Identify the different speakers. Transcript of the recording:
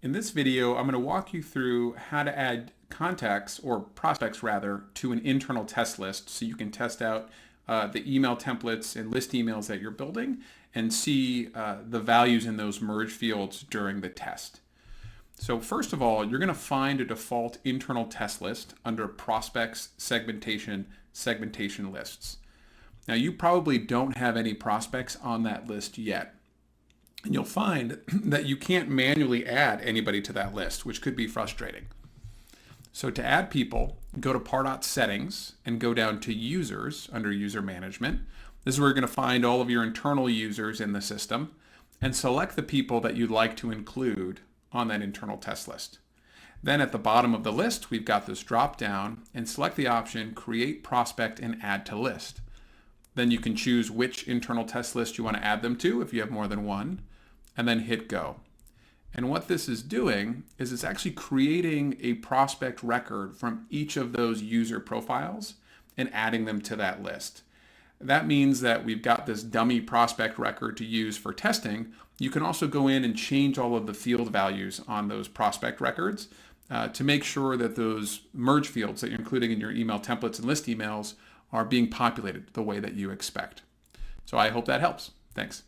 Speaker 1: In this video, I'm going to walk you through how to add contacts, or prospects rather, to an internal test list so you can test out the email templates and list emails that you're building and see the values in those merge fields during the test. So first of all, you're going to find a default internal test list under Prospects, Segmentation Lists. Now you probably don't have any prospects on that list yet. And you'll find that you can't manually add anybody to that list, which could be frustrating. So to add people, go to Pardot Settings and go down to Users under User Management. This is where you're going to find all of your internal users in the system and select the people that you'd like to include on that internal test list. Then at the bottom of the list, we've got this drop down and select the option Create Prospect and Add to List. Then you can choose which internal test list you want to add them to if you have more than one, and then hit go. And what this is doing is it's actually creating a prospect record from each of those user profiles and adding them to that list. That means that we've got this dummy prospect record to use for testing. You can also go in and change all of the field values on those prospect records to make sure that those merge fields that you're including in your email templates and list emails are being populated the way that you expect. So I hope that helps. Thanks.